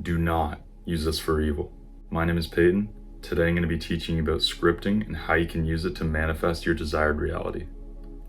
Do not use this for evil. My name is Peyton. Today I'm going to be teaching you about scripting and how you can use it to manifest your desired reality.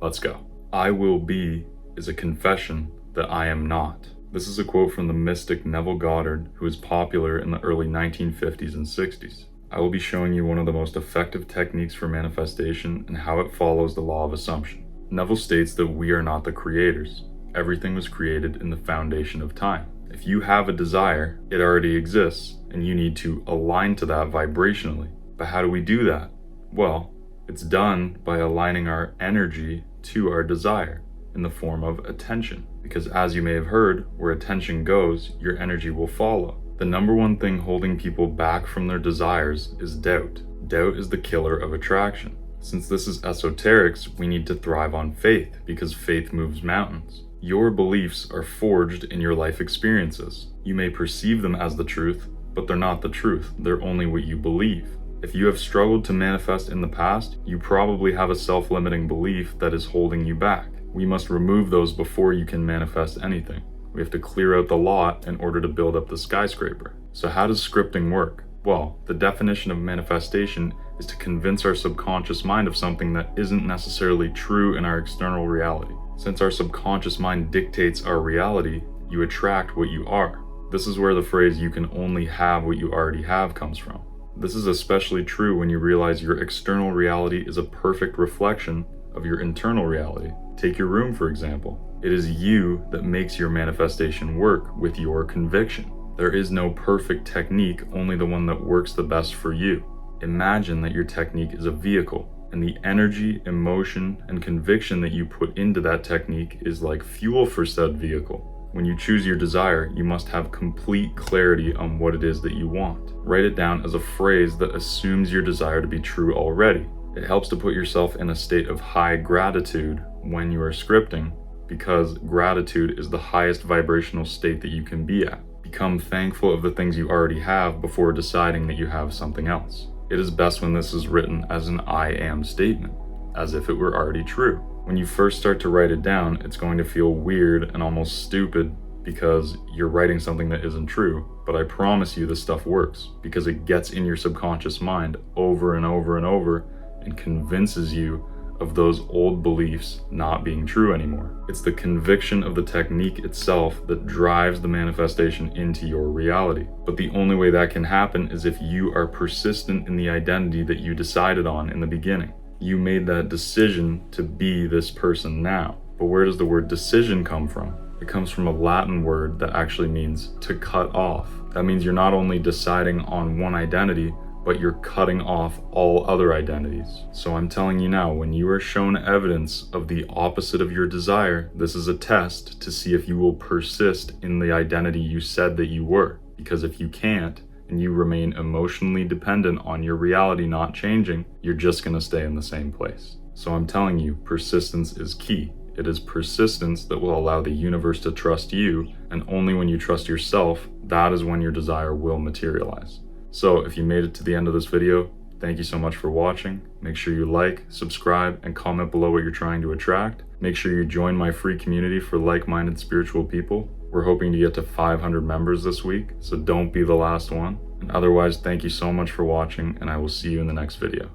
Let's go. I will be is a confession that I am not. This is a quote from the mystic Neville Goddard, who was popular in the early 1950s and 60s. I will be showing you one of the most effective techniques for manifestation and how it follows the law of assumption. Neville states that we are not the creators. Everything was created in the foundation of time. If you have a desire, it already exists, and you need to align to that vibrationally. But how do we do that? Well, it's done by aligning our energy to our desire in the form of attention. Because as you may have heard, where attention goes, your energy will follow. The number one thing holding people back from their desires is doubt. Doubt is the killer of attraction. Since this is esoterics, we need to thrive on faith, because faith moves mountains. Your beliefs are forged in your life experiences. You may perceive them as the truth, but they're not the truth. They're only what you believe. If you have struggled to manifest in the past, you probably have a self-limiting belief that is holding you back. We must remove those before you can manifest anything. We have to clear out the lot in order to build up the skyscraper. So how does scripting work? Well, the definition of manifestation is to convince our subconscious mind of something that isn't necessarily true in our external reality. Since our subconscious mind dictates our reality, you attract what you are. This is where the phrase "you can only have what you already have" comes from. This is especially true when you realize your external reality is a perfect reflection of your internal reality. Take your room, for example. It is you that makes your manifestation work with your conviction. There is no perfect technique, only the one that works the best for you. Imagine that your technique is a vehicle, and the energy, emotion, and conviction that you put into that technique is like fuel for said vehicle. When you choose your desire, you must have complete clarity on what it is that you want. Write it down as a phrase that assumes your desire to be true already. It helps to put yourself in a state of high gratitude when you are scripting, because gratitude is the highest vibrational state that you can be at. Become thankful of the things you already have before deciding that you have something else. It is best when this is written as an I am statement, as if it were already true. When you first start to write it down, it's going to feel weird and almost stupid because you're writing something that isn't true, but I promise you this stuff works because it gets in your subconscious mind over and over and over and convinces you of those old beliefs not being true anymore. It's the conviction of the technique itself that drives the manifestation into your reality. But the only way that can happen is if you are persistent in the identity that you decided on in the beginning. You made that decision to be this person now. But where does the word decision come from? It comes from a Latin word that actually means to cut off. That means you're not only deciding on one identity, but you're cutting off all other identities. So I'm telling you now, when you are shown evidence of the opposite of your desire, this is a test to see if you will persist in the identity you said that you were. Because if you can't, and you remain emotionally dependent on your reality not changing, you're just gonna stay in the same place. So I'm telling you, persistence is key. It is persistence that will allow the universe to trust you, and only when you trust yourself, that is when your desire will materialize. So if you made it to the end of this video, thank you so much for watching. Make sure you like, subscribe, and comment below what you're trying to attract. Make sure you join my free community for like-minded spiritual people. We're hoping to get to 500 members this week, so don't be the last one. And otherwise, thank you so much for watching, and I will see you in the next video.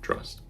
Trust.